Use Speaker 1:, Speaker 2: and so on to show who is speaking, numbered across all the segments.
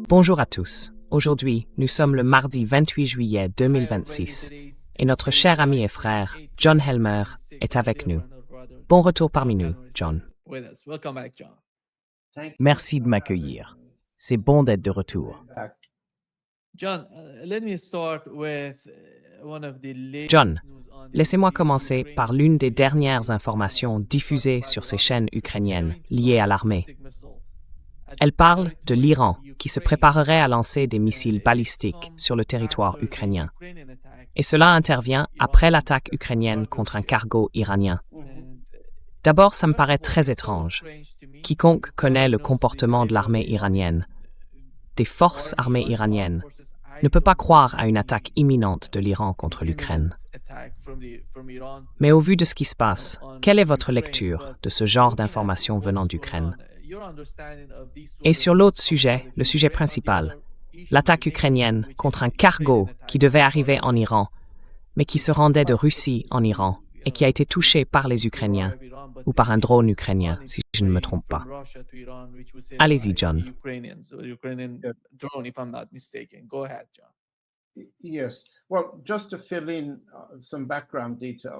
Speaker 1: Bonjour à tous. Aujourd'hui, nous sommes le mardi 28 juillet 2026 et notre cher ami et frère, John Helmer, est avec nous. Bon retour parmi nous, John.
Speaker 2: Merci de m'accueillir. C'est bon d'être de retour.
Speaker 1: John, laissez-moi commencer par l'une des dernières informations diffusées sur ces chaînes ukrainiennes liées à l'armée. Elle parle de l'Iran qui se préparerait à lancer des missiles balistiques sur le territoire ukrainien. Et cela intervient après l'attaque ukrainienne contre un cargo iranien. D'abord, ça me paraît très étrange. Quiconque connaît le comportement de l'armée iranienne, des forces armées iraniennes, ne peut pas croire à une attaque imminente de l'Iran contre l'Ukraine. Mais au vu de ce qui se passe, quelle est votre lecture de ce genre d'informations venant d'Ukraine? Et sur l'autre sujet, le sujet principal, l'attaque ukrainienne contre un cargo qui devait arriver en Iran, mais qui se rendait de Russie en Iran et qui a été touché par les Ukrainiens ou par un drone ukrainien, si je ne me trompe pas. Allez-y, John.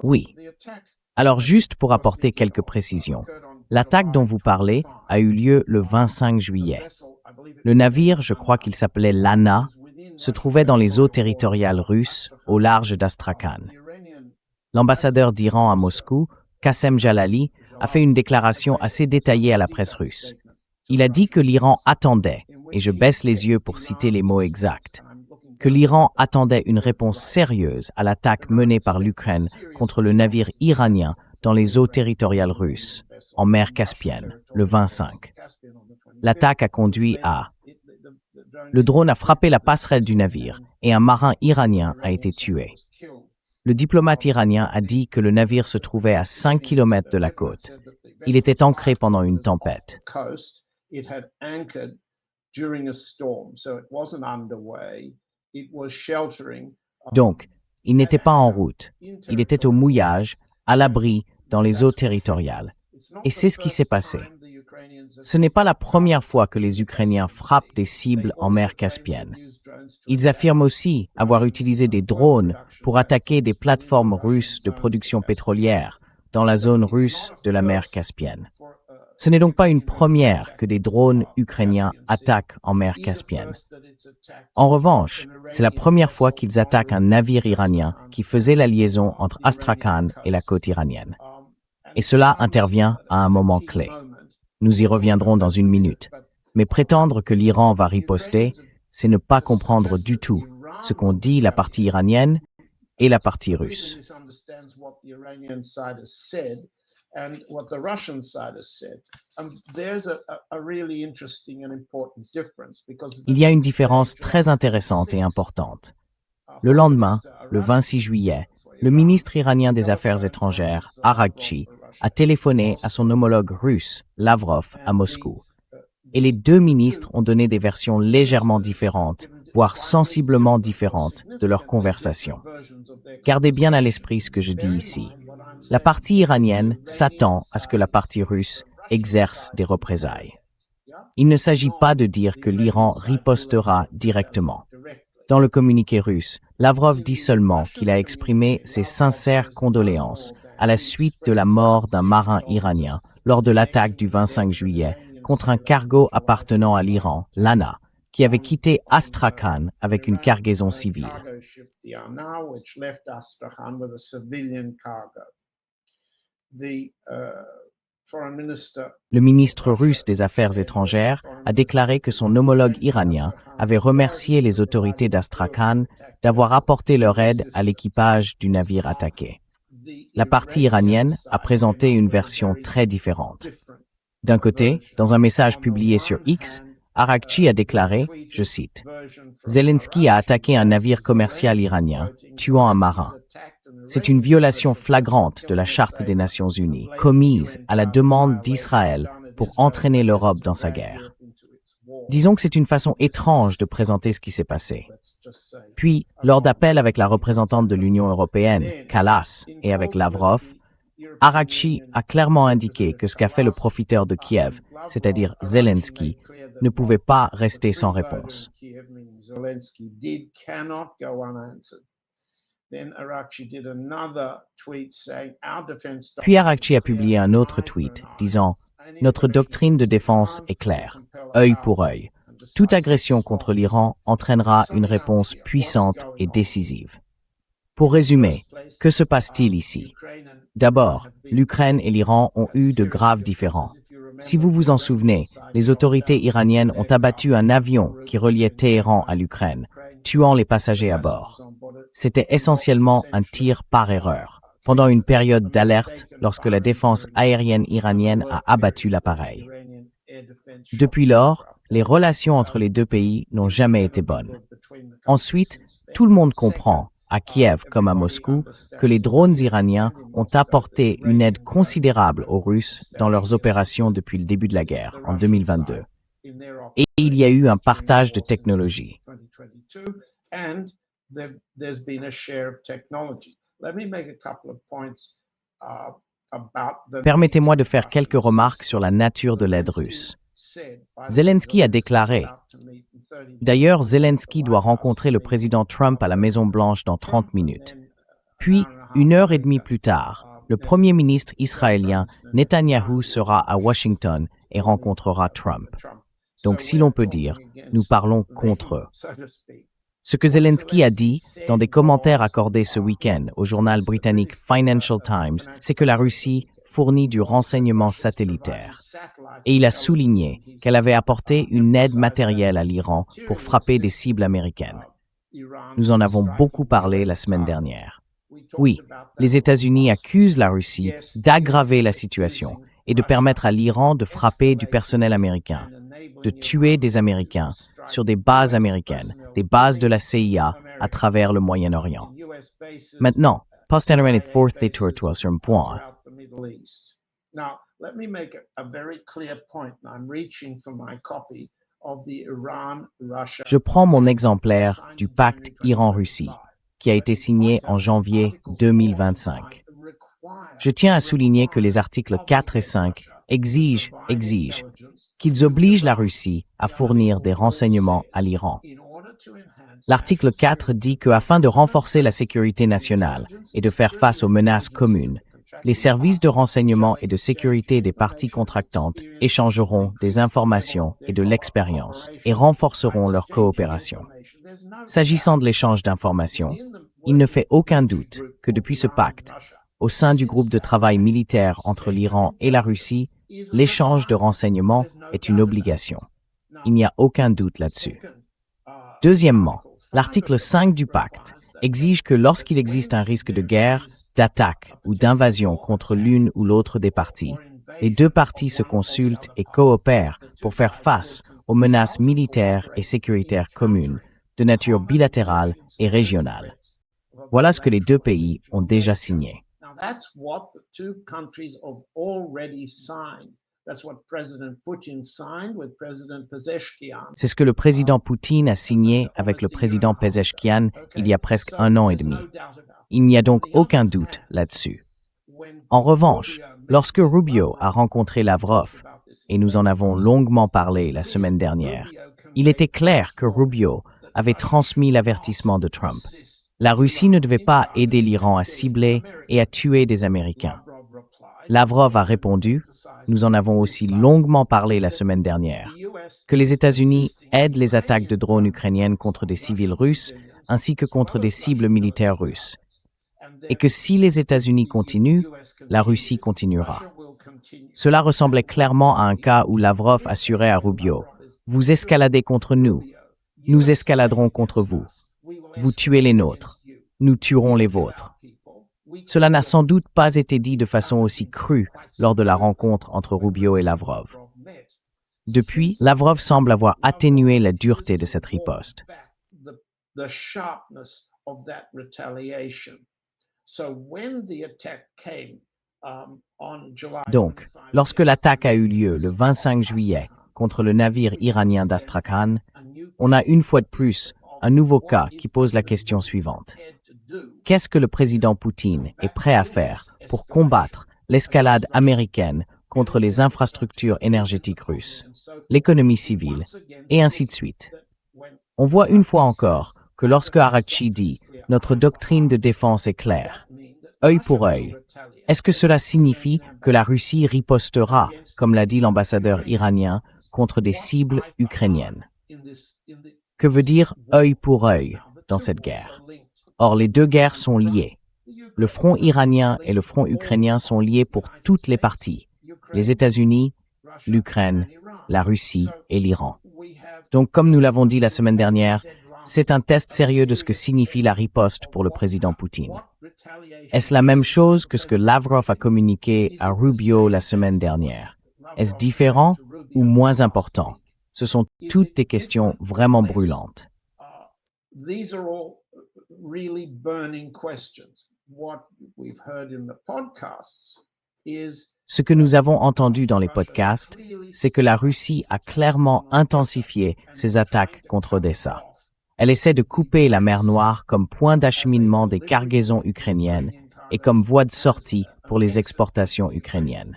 Speaker 2: Oui. Alors juste pour apporter quelques précisions, l'attaque dont vous parlez a eu lieu le 25 juillet. Le navire, je crois qu'il s'appelait l'Ana, se trouvait dans les eaux territoriales russes au large d'Astrakhan. L'ambassadeur d'Iran à Moscou, Qassem Jalali, a fait une déclaration assez détaillée à la presse russe. Il a dit que l'Iran attendait, et je baisse les yeux pour citer les mots exacts, que l'Iran attendait une réponse sérieuse à l'attaque menée par l'Ukraine contre le navire iranien dans les eaux territoriales russes, en mer Caspienne, le 25. L'attaque a conduit à... Le drone a frappé la passerelle du navire et un marin iranien a été tué. Le diplomate iranien a dit que le navire se trouvait à 5 km de la côte. Il était ancré pendant une tempête. Donc, il n'était pas en route. Il était au mouillage, à l'abri, dans les eaux territoriales. Et c'est ce qui s'est passé. Ce n'est pas la première fois que les Ukrainiens frappent des cibles en mer Caspienne. Ils affirment aussi avoir utilisé des drones pour attaquer des plateformes russes de production pétrolière dans la zone russe de la mer Caspienne. Ce n'est donc pas une première que des drones ukrainiens attaquent en mer Caspienne. En revanche, c'est la première fois qu'ils attaquent un navire iranien qui faisait la liaison entre Astrakhan et la côte iranienne. Et cela intervient à un moment clé. Nous y reviendrons dans une minute. Mais prétendre que l'Iran va riposter, c'est ne pas comprendre du tout ce qu'ont dit la partie iranienne et la partie russe. Il y a une différence très intéressante et importante. Le lendemain, le 26 juillet, le ministre iranien des Affaires étrangères, Araghchi, a téléphoné à son homologue russe, Lavrov, à Moscou. Et les deux ministres ont donné des versions légèrement différentes, voire sensiblement différentes, de leur conversation. Gardez bien à l'esprit ce que je dis ici. La partie iranienne s'attend à ce que la partie russe exerce des représailles. Il ne s'agit pas de dire que l'Iran ripostera directement. Dans le communiqué russe, Lavrov dit seulement qu'il a exprimé ses sincères condoléances à la suite de la mort d'un marin iranien lors de l'attaque du 25 juillet contre un cargo appartenant à l'Iran, l'Ana, qui avait quitté Astrakhan avec une cargaison civile. Le ministre russe des Affaires étrangères a déclaré que son homologue iranien avait remercié les autorités d'Astrakhan d'avoir apporté leur aide à l'équipage du navire attaqué. La partie iranienne a présenté une version très différente. D'un côté, dans un message publié sur X, Araghchi a déclaré, je cite, « Zelensky a attaqué un navire commercial iranien, tuant un marin. C'est une violation flagrante de la Charte des Nations Unies, commise à la demande d'Israël pour entraîner l'Europe dans sa guerre. » Disons que c'est une façon étrange de présenter ce qui s'est passé. Puis, lors d'appels avec la représentante de l'Union européenne, Kallas, et avec Lavrov, Araghchi a clairement indiqué que ce qu'a fait le profiteur de Kiev, c'est-à-dire Zelensky, ne pouvait pas rester sans réponse. Puis Araqchi a publié un autre tweet disant « Notre doctrine de défense est claire, œil pour œil. Toute agression contre l'Iran entraînera une réponse puissante et décisive. » Pour résumer, que se passe-t-il ici? D'abord, l'Ukraine et l'Iran ont eu de graves différends. Si vous vous en souvenez, les autorités iraniennes ont abattu un avion qui reliait Téhéran à l'Ukraine, tuant les passagers à bord. C'était essentiellement un tir par erreur, pendant une période d'alerte lorsque la défense aérienne iranienne a abattu l'appareil. Depuis lors, les relations entre les deux pays n'ont jamais été bonnes. Ensuite, tout le monde comprend, à Kiev comme à Moscou, que les drones iraniens ont apporté une aide considérable aux Russes dans leurs opérations depuis le début de la guerre, en 2022. Et il y a eu un partage de technologie. Permettez-moi de faire quelques remarques sur la nature de l'aide russe. Zelensky a déclaré « D'ailleurs, Zelensky doit rencontrer le président Trump à la Maison-Blanche dans 30 minutes. » Puis, 1h30 plus tard, le premier ministre israélien Netanyahou sera à Washington et rencontrera Trump. Donc, si l'on peut dire, nous parlons contre eux. Ce que Zelensky a dit dans des commentaires accordés ce week-end au journal britannique Financial Times, c'est que la Russie fournit du renseignement satellitaire. Et il a souligné qu'elle avait apporté une aide matérielle à l'Iran pour frapper des cibles américaines. Nous en avons beaucoup parlé la semaine dernière. Oui, les États-Unis accusent la Russie d'aggraver la situation et de permettre à l'Iran de frapper du personnel américain, de tuer des Américains sur des bases américaines, des bases de la CIA à travers le Moyen-Orient. Maintenant, Post-Internet Fourth détour sur un point. Je prends mon exemplaire du pacte Iran-Russie, qui a été signé en janvier 2025. Je tiens à souligner que les articles 4 et 5 exigent qu'ils obligent la Russie à fournir des renseignements à l'Iran. L'article 4 dit qu'afin de renforcer la sécurité nationale et de faire face aux menaces communes, les services de renseignement et de sécurité des parties contractantes échangeront des informations et de l'expérience et renforceront leur coopération. S'agissant de l'échange d'informations, il ne fait aucun doute que depuis ce pacte, au sein du groupe de travail militaire entre l'Iran et la Russie, l'échange de renseignements est une obligation. Il n'y a aucun doute là-dessus. Deuxièmement, l'article 5 du pacte exige que lorsqu'il existe un risque de guerre, d'attaque ou d'invasion contre l'une ou l'autre des parties, les deux parties se consultent et coopèrent pour faire face aux menaces militaires et sécuritaires communes, de nature bilatérale et régionale. Voilà ce que les deux pays ont déjà signé. C'est ce que le président Poutine a signé avec le président Pezeshkian il y a presque 1 an et demi. Il n'y a donc aucun doute là-dessus. En revanche, lorsque Rubio a rencontré Lavrov, et nous en avons longuement parlé la semaine dernière, il était clair que Rubio avait transmis l'avertissement de Trump. La Russie ne devait pas aider l'Iran à cibler et à tuer des Américains. Lavrov a répondu, nous en avons aussi longuement parlé la semaine dernière, que les États-Unis aident les attaques de drones ukrainiennes contre des civils russes ainsi que contre des cibles militaires russes. Et que si les États-Unis continuent, la Russie continuera. Cela ressemblait clairement à un cas où Lavrov assurait à Rubio « Vous escaladez contre nous, nous escaladerons contre vous. Vous tuez les nôtres, nous tuerons les vôtres. » Cela n'a sans doute pas été dit de façon aussi crue lors de la rencontre entre Rubio et Lavrov. Depuis, Lavrov semble avoir atténué la dureté de cette riposte. Donc, lorsque l'attaque a eu lieu le 25 juillet contre le navire iranien d'Astrakhan, on a une fois de plus un nouveau cas qui pose la question suivante. Qu'est-ce que le président Poutine est prêt à faire pour combattre l'escalade américaine contre les infrastructures énergétiques russes, l'économie civile, et ainsi de suite. On voit une fois encore que lorsque Araghchi dit « notre doctrine de défense est claire », œil pour œil, est-ce que cela signifie que la Russie ripostera, comme l'a dit l'ambassadeur iranien, contre des cibles ukrainiennes? Que veut dire œil pour œil dans cette guerre? Or, les deux guerres sont liées. Le front iranien et le front ukrainien sont liés pour toutes les parties, les États-Unis, l'Ukraine, la Russie et l'Iran. Donc, comme nous l'avons dit la semaine dernière, c'est un test sérieux de ce que signifie la riposte pour le président Poutine. Est-ce la même chose que ce que Lavrov a communiqué à Rubio la semaine dernière? Est-ce différent ou moins important? Ce sont toutes des questions vraiment brûlantes. Ce que nous avons entendu dans les podcasts, c'est que la Russie a clairement intensifié ses attaques contre Odessa. Elle essaie de couper la mer Noire comme point d'acheminement des cargaisons ukrainiennes et comme voie de sortie pour les exportations ukrainiennes.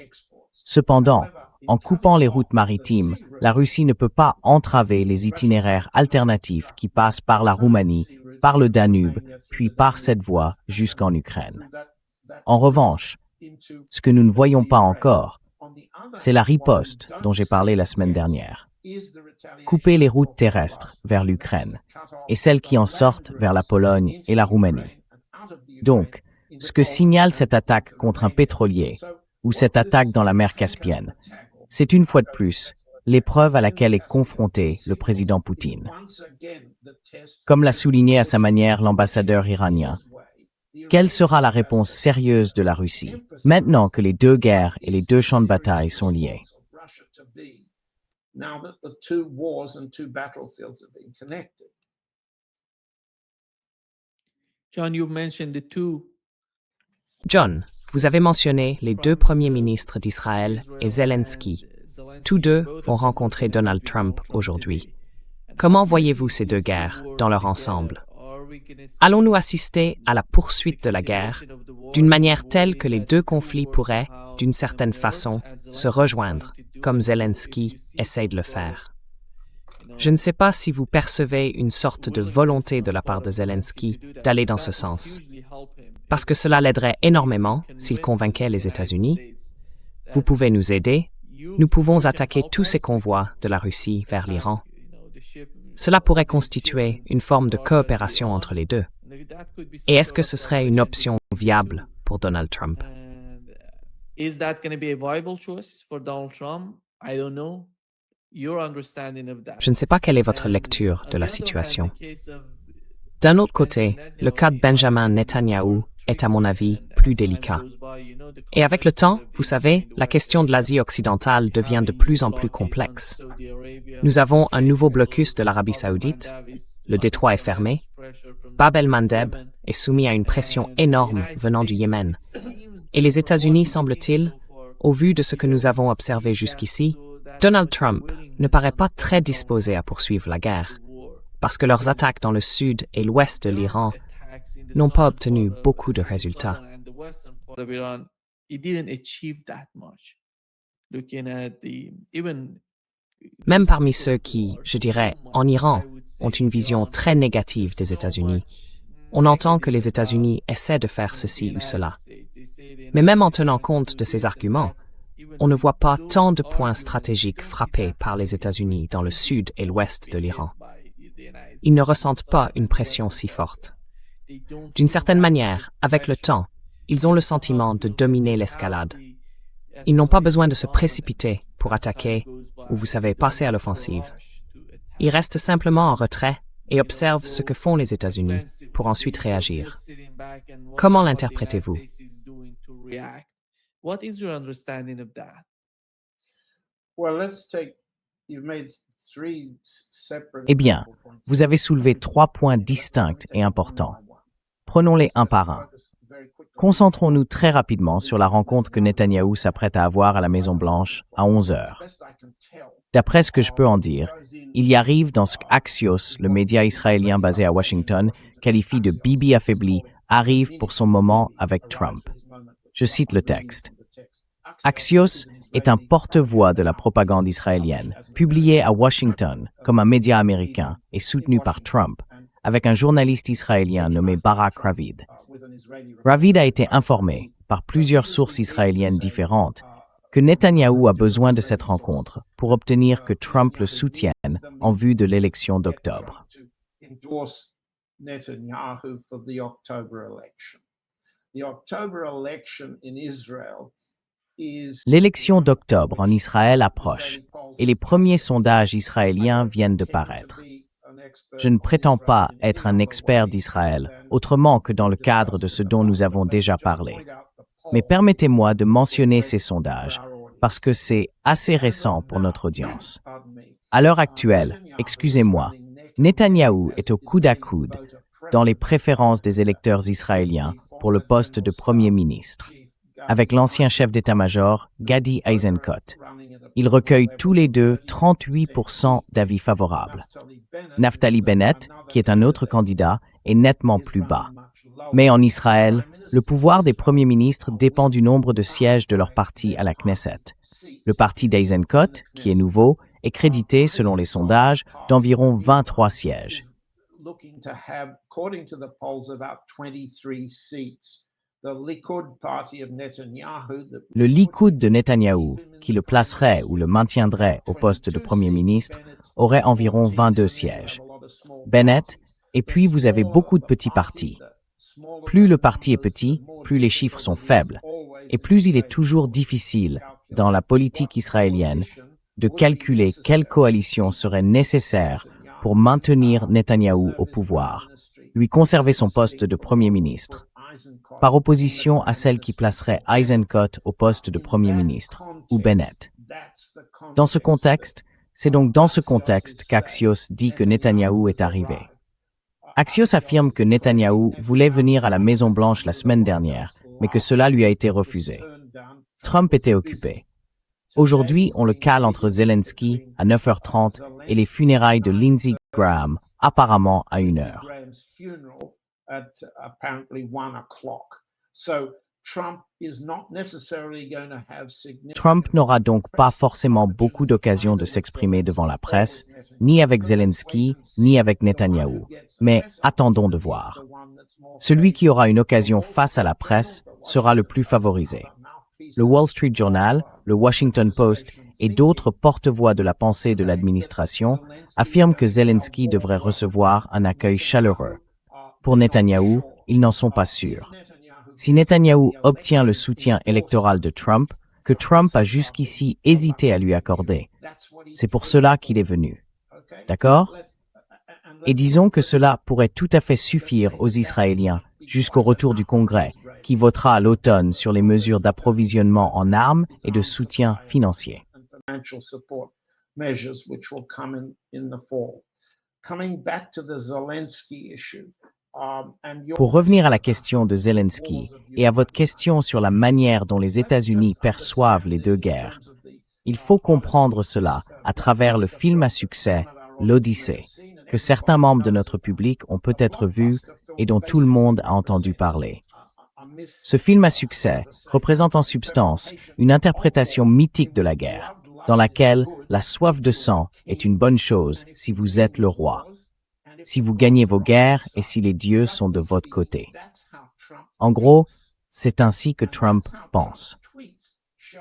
Speaker 2: Cependant, en coupant les routes maritimes, la Russie ne peut pas entraver les itinéraires alternatifs qui passent par la Roumanie, par le Danube, puis par cette voie jusqu'en Ukraine. En revanche, ce que nous ne voyons pas encore, c'est la riposte dont j'ai parlé la semaine dernière. Couper les routes terrestres vers l'Ukraine et celles qui en sortent vers la Pologne et la Roumanie. Donc, ce que signale cette attaque contre un pétrolier ou cette attaque dans la mer Caspienne, c'est une fois de plus l'épreuve à laquelle est confronté le président Poutine. Comme l'a souligné à sa manière l'ambassadeur iranien, quelle sera la réponse sérieuse de la Russie, maintenant que les deux guerres et les deux champs de bataille sont liés?
Speaker 1: John, vous avez mentionné les deux premiers ministres d'Israël et Zelensky. Tous deux vont rencontrer Donald Trump aujourd'hui. Comment voyez-vous ces deux guerres dans leur ensemble? Allons-nous assister à la poursuite de la guerre d'une manière telle que les deux conflits pourraient, d'une certaine façon, se rejoindre, comme Zelensky essaye de le faire? Je ne sais pas si vous percevez une sorte de volonté de la part de Zelensky d'aller dans ce sens, parce que cela l'aiderait énormément s'il convainquait les États-Unis. Vous pouvez nous aider. Nous pouvons attaquer tous ces convois de la Russie vers l'Iran. Cela pourrait constituer une forme de coopération entre les deux. Et est-ce que ce serait une option viable pour Donald Trump? Je ne sais pas quelle est votre lecture de la situation. D'un autre côté, le cas de Benjamin Netanyahou est, à mon avis, plus délicat. Et avec le temps, vous savez, la question de l'Asie occidentale devient de plus en plus complexe. Nous avons un nouveau blocus de l'Arabie saoudite, le détroit est fermé, Bab el-Mandeb est soumis à une pression énorme venant du Yémen. Et les États-Unis, semble-t-il, au vu de ce que nous avons observé jusqu'ici, Donald Trump ne paraît pas très disposé à poursuivre la guerre, parce que leurs attaques dans le sud et l'ouest de l'Iran n'ont pas obtenu beaucoup de résultats. Même parmi ceux qui, je dirais, en Iran, ont une vision très négative des États-Unis, on entend que les États-Unis essaient de faire ceci ou cela. Mais même en tenant compte de ces arguments, on ne voit pas tant de points stratégiques frappés par les États-Unis dans le sud et l'ouest de l'Iran. Ils ne ressentent pas une pression si forte. D'une certaine manière, avec le temps, ils ont le sentiment de dominer l'escalade. Ils n'ont pas besoin de se précipiter pour attaquer ou, vous savez, passer à l'offensive. Ils restent simplement en retrait et observent ce que font les États-Unis pour ensuite réagir. Comment l'interprétez-vous?
Speaker 2: Eh bien, vous avez soulevé 3 points distincts et importants. Prenons-les un par un. Concentrons-nous très rapidement sur la rencontre que Netanyahou s'apprête à avoir à la Maison-Blanche à 11 heures. D'après ce que je peux en dire, il y arrive dans ce qu'Axios, le média israélien basé à Washington, qualifie de Bibi affaibli, arrive pour son moment avec Trump. Je cite le texte. Axios est un porte-voix de la propagande israélienne, publié à Washington comme un média américain et soutenu par Trump, avec un journaliste israélien nommé Barak Ravid. Ravid a été informé, par plusieurs sources israéliennes différentes, que Netanyahou a besoin de cette rencontre pour obtenir que Trump le soutienne en vue de l'élection d'octobre. L'élection d'octobre en Israël approche et les premiers sondages israéliens viennent de paraître. Je ne prétends pas être un expert d'Israël, autrement que dans le cadre de ce dont nous avons déjà parlé. Mais permettez-moi de mentionner ces sondages, parce que c'est assez récent pour notre audience. À l'heure actuelle, excusez-moi, Netanyahou est au coude à coude dans les préférences des électeurs israéliens pour le poste de Premier ministre, avec l'ancien chef d'état-major, Gadi Eisenkot. Ils recueillent tous les deux 38% d'avis favorables. Naftali Bennett, qui est un autre candidat, est nettement plus bas. Mais en Israël, le pouvoir des premiers ministres dépend du nombre de sièges de leur parti à la Knesset. Le parti d'Eisenkot, qui est nouveau, est crédité, selon les sondages, d'environ 23 sièges. Le Likoud de Netanyahou, qui le placerait ou le maintiendrait au poste de Premier ministre, aurait environ 22 sièges. Bennett, et puis vous avez beaucoup de petits partis. Plus le parti est petit, plus les chiffres sont faibles, et plus il est toujours difficile, dans la politique israélienne, de calculer quelle coalition serait nécessaire pour maintenir Netanyahou au pouvoir, lui conserver son poste de Premier ministre, par opposition à celle qui placerait Eisenkot au poste de Premier ministre, ou Bennett. Dans ce contexte, c'est donc dans ce contexte qu'Axios dit que Netanyahou est arrivé. Axios affirme que Netanyahou voulait venir à la Maison-Blanche la semaine dernière, mais que cela lui a été refusé. Trump était occupé. Aujourd'hui, on le cale entre Zelensky à 9h30 et les funérailles de Lindsey Graham, apparemment à 1h. Trump n'aura donc pas forcément beaucoup d'occasions de s'exprimer devant la presse, ni avec Zelensky, ni avec Netanyahou. Mais attendons de voir. Celui qui aura une occasion face à la presse sera le plus favorisé. Le Wall Street Journal, le Washington Post et d'autres porte-voix de la pensée de l'administration affirment que Zelensky devrait recevoir un accueil chaleureux. Pour Netanyahou, ils n'en sont pas sûrs. Si Netanyahou obtient le soutien électoral de Trump, que Trump a jusqu'ici hésité à lui accorder, c'est pour cela qu'il est venu. D'accord? Et disons que cela pourrait tout à fait suffire aux Israéliens jusqu'au retour du Congrès, qui votera à l'automne sur les mesures d'approvisionnement en armes et de soutien financier. Pour revenir à la question de Zelensky et à votre question sur la manière dont les États-Unis perçoivent les deux guerres, il faut comprendre cela à travers le film à succès L'Odyssée, que certains membres de notre public ont peut-être vu et dont tout le monde a entendu parler. Ce film à succès représente en substance une interprétation mythique de la guerre, dans laquelle la soif de sang est une bonne chose si vous êtes le roi, si vous gagnez vos guerres et si les dieux sont de votre côté. En gros, c'est ainsi que Trump pense.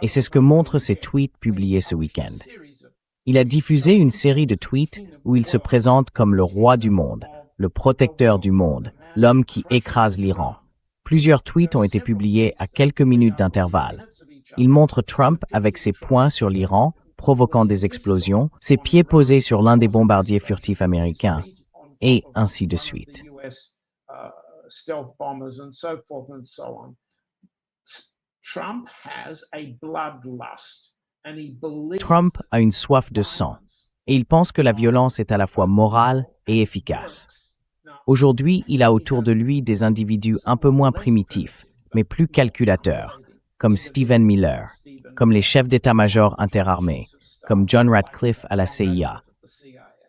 Speaker 2: Et c'est ce que montrent ses tweets publiés ce week-end. Il a diffusé une série de tweets où il se présente comme le roi du monde, le protecteur du monde, l'homme qui écrase l'Iran. Plusieurs tweets ont été publiés à quelques minutes d'intervalle. Il montre Trump avec ses poings sur l'Iran, provoquant des explosions, ses pieds posés sur l'un des bombardiers furtifs américains, et ainsi de suite. Trump a une soif de sang, et il pense que la violence est à la fois morale et efficace. Aujourd'hui, il a autour de lui des individus un peu moins primitifs, mais plus calculateurs, comme Stephen Miller, comme les chefs d'état-major interarmés, comme John Ratcliffe à la CIA.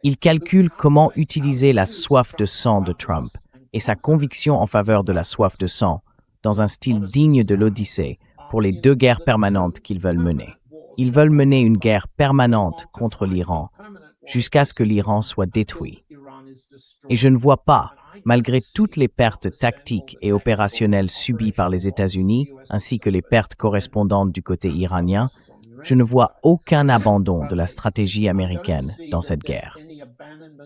Speaker 2: Il calcule comment utiliser la soif de sang de Trump et sa conviction en faveur de la soif de sang dans un style digne de l'Odyssée pour les deux guerres permanentes qu'ils veulent mener. Ils veulent mener une guerre permanente contre l'Iran jusqu'à ce que l'Iran soit détruit. Et je ne vois pas, malgré toutes les pertes tactiques et opérationnelles subies par les États-Unis, ainsi que les pertes correspondantes du côté iranien, je ne vois aucun abandon de la stratégie américaine dans cette guerre.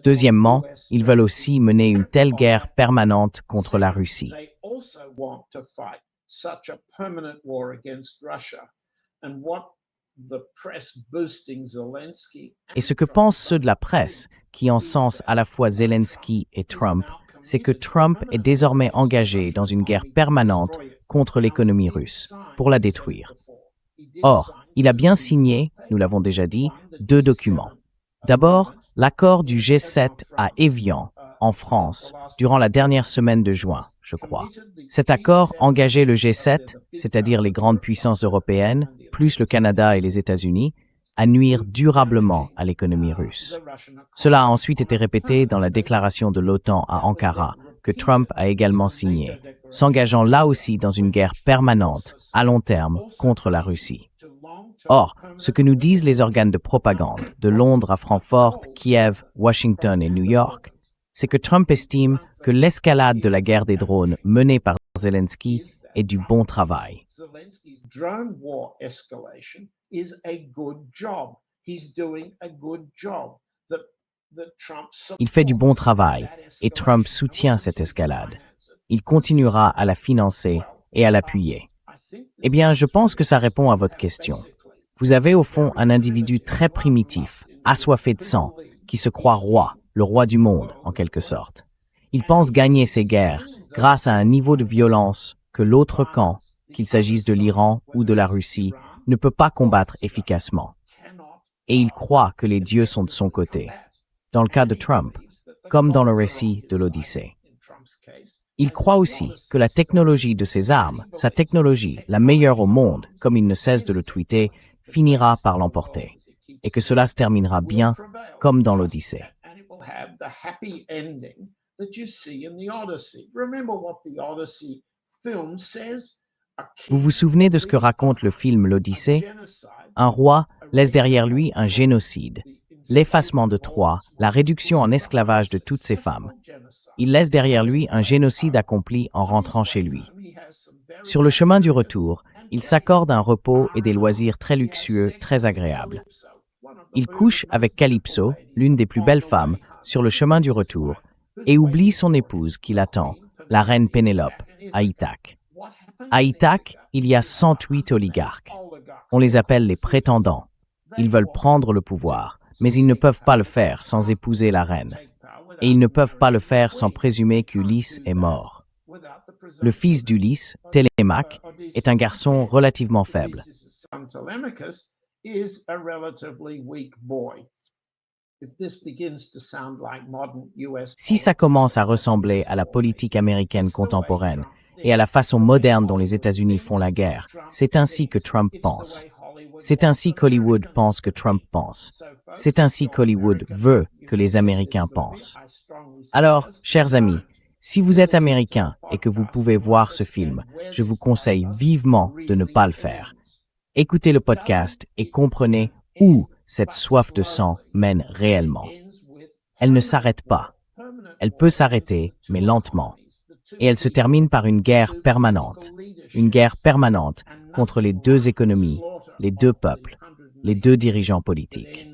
Speaker 2: Deuxièmement, ils veulent aussi mener une telle guerre permanente contre la Russie. Et ce que pensent ceux de la presse, qui encensent à la fois Zelensky et Trump, c'est que Trump est désormais engagé dans une guerre permanente contre l'économie russe, pour la détruire. Or, il a bien signé, nous l'avons déjà dit, 2 documents. D'abord, l'accord du G7 à Évian, en France, durant la dernière semaine de juin, je crois. Cet accord engageait le G7, c'est-à-dire les grandes puissances européennes, plus le Canada et les États-Unis, à nuire durablement à l'économie russe. Cela a ensuite été répété dans la déclaration de l'OTAN à Ankara, que Trump a également signée, s'engageant là aussi dans une guerre permanente, à long terme, contre la Russie. Or, ce que nous disent les organes de propagande, de Londres à Francfort, Kiev, Washington et New York, c'est que Trump estime que l'escalade de la guerre des drones menée par Zelensky est du bon travail. Il fait du bon travail et Trump soutient cette escalade. Il continuera à la financer et à l'appuyer. Eh bien, je pense que ça répond à votre question. Vous avez au fond un individu très primitif, assoiffé de sang, qui se croit roi, le roi du monde, en quelque sorte. Il pense gagner ses guerres grâce à un niveau de violence que l'autre camp, qu'il s'agisse de l'Iran ou de la Russie, ne peut pas combattre efficacement. Et il croit que les dieux sont de son côté. Dans le cas de Trump, comme dans le récit de l'Odyssée. Il croit aussi que la technologie de ses armes, sa technologie, la meilleure au monde, comme il ne cesse de le tweeter, finira par l'emporter. Et que cela se terminera bien, comme dans l'Odyssée. Vous vous souvenez de ce que raconte le film L'Odyssée? Un roi laisse derrière lui un génocide, l'effacement de Troie, la réduction en esclavage de toutes ses femmes. Il laisse derrière lui un génocide accompli en rentrant chez lui. Sur le chemin du retour, il s'accorde un repos et des loisirs très luxueux, très agréables. Il couche avec Calypso, l'une des plus belles femmes, sur le chemin du retour, et oublie son épouse qui l'attend, la reine Pénélope, à Ithaque. À Ithaque, il y a 108 oligarques. On les appelle les prétendants. Ils veulent prendre le pouvoir, mais ils ne peuvent pas le faire sans épouser la reine. Et ils ne peuvent pas le faire sans présumer qu'Ulysse est mort. Le fils d'Ulysse, Télémaque, est un garçon relativement faible. Si ça commence à ressembler à la politique américaine contemporaine et à la façon moderne dont les États-Unis font la guerre, c'est ainsi que Trump pense. C'est ainsi qu'Hollywood pense que Trump pense. C'est ainsi qu'Hollywood veut que les Américains pensent. Alors, chers amis, si vous êtes Américain et que vous pouvez voir ce film, je vous conseille vivement de ne pas le faire. Écoutez le podcast et comprenez où cette soif de sang mène réellement. Elle ne s'arrête pas. Elle peut s'arrêter, mais lentement. Et elle se termine par une guerre permanente contre les 2 économies, les 2 peuples, les 2 dirigeants politiques.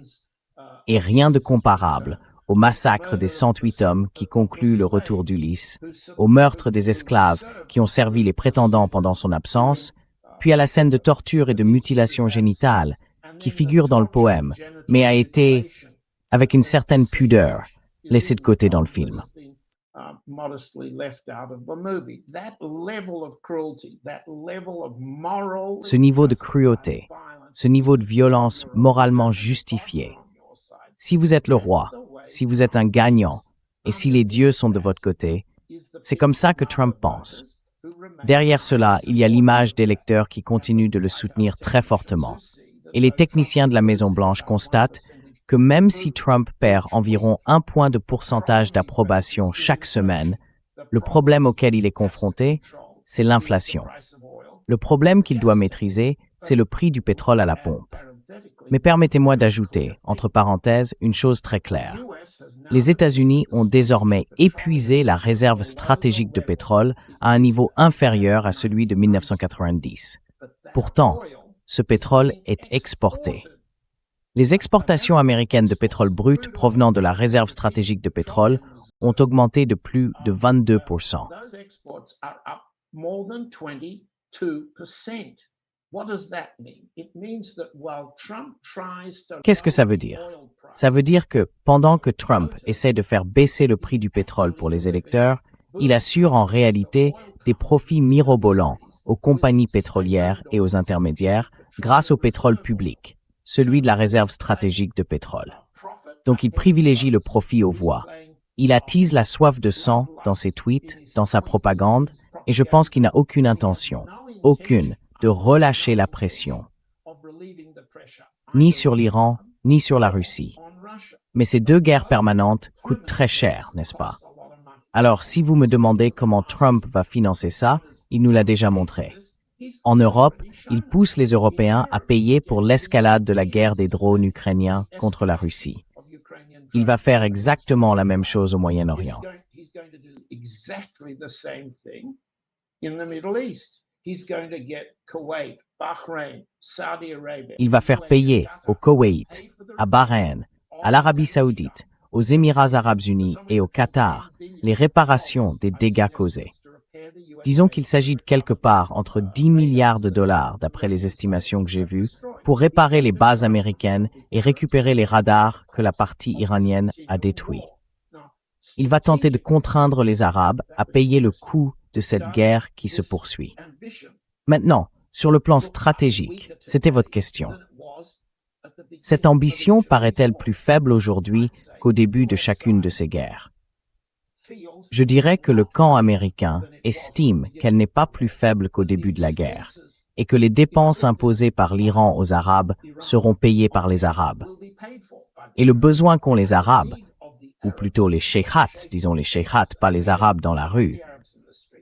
Speaker 2: Et rien de comparable au massacre des 108 hommes qui conclut le retour d'Ulysse, au meurtre des esclaves qui ont servi les prétendants pendant son absence, puis à la scène de torture et de mutilation génitale qui figure dans le poème, mais a été, avec une certaine pudeur, laissée de côté dans le film. Ce niveau de cruauté, ce niveau de violence moralement justifié. Si vous êtes le roi, si vous êtes un gagnant, et si les dieux sont de votre côté, c'est comme ça que Trump pense. Derrière cela, il y a l'image d'électeurs qui continuent de le soutenir très fortement. Et les techniciens de la Maison-Blanche constatent que même si Trump perd environ 1 point de pourcentage d'approbation chaque semaine, le problème auquel il est confronté, c'est l'inflation. Le problème qu'il doit maîtriser, c'est le prix du pétrole à la pompe. Mais permettez-moi d'ajouter, entre parenthèses, une chose très claire. Les États-Unis ont désormais épuisé la réserve stratégique de pétrole à un niveau inférieur à celui de 1990. Pourtant, ce pétrole est exporté. Les exportations américaines de pétrole brut provenant de la réserve stratégique de pétrole ont augmenté de plus de 22%. Qu'est-ce que ça veut dire? Ça veut dire que pendant que Trump essaie de faire baisser le prix du pétrole pour les électeurs, il assure en réalité des profits mirobolants aux compagnies pétrolières et aux intermédiaires grâce au pétrole public, celui de la réserve stratégique de pétrole. Donc il privilégie le profit aux voix. Il attise la soif de sang dans ses tweets, dans sa propagande, et je pense qu'il n'a aucune intention, de relâcher la pression, ni sur l'Iran, ni sur la Russie. Mais ces deux guerres permanentes coûtent très cher, n'est-ce pas? Alors, si vous me demandez comment Trump va financer ça, il nous l'a déjà montré. En Europe, il pousse les Européens à payer pour l'escalade de la guerre des drones ukrainiens contre la Russie. Il va faire exactement la même chose au Moyen-Orient. Il va faire payer au Koweït, à Bahreïn, à l'Arabie saoudite, aux Émirats arabes unis et au Qatar les réparations des dégâts causés. Disons qu'il s'agit de quelque part entre 10 milliards de dollars, d'après les estimations que j'ai vues, pour réparer les bases américaines et récupérer les radars que la partie iranienne a détruits. Il va tenter de contraindre les Arabes à payer le coût de cette guerre qui se poursuit. Maintenant, sur le plan stratégique, c'était votre question. Cette ambition paraît-elle plus faible aujourd'hui qu'au début de chacune de ces guerres? Je dirais que le camp américain estime qu'elle n'est pas plus faible qu'au début de la guerre et que les dépenses imposées par l'Iran aux Arabes seront payées par les Arabes. Et le besoin qu'ont les Arabes, ou plutôt les sheikhats, disons les sheikhats, pas les Arabes dans la rue,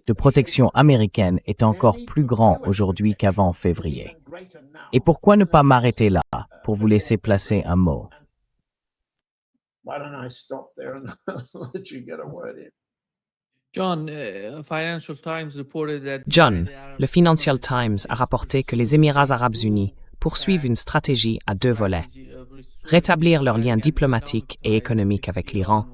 Speaker 2: de protection américaine est encore plus grand aujourd'hui qu'avant février. Et pourquoi ne pas m'arrêter là pour vous laisser placer un mot?
Speaker 1: John, le Financial Times a rapporté que les Émirats arabes unis poursuivent une stratégie à deux volets. Rétablir leurs liens diplomatiques et économiques avec l'Iran,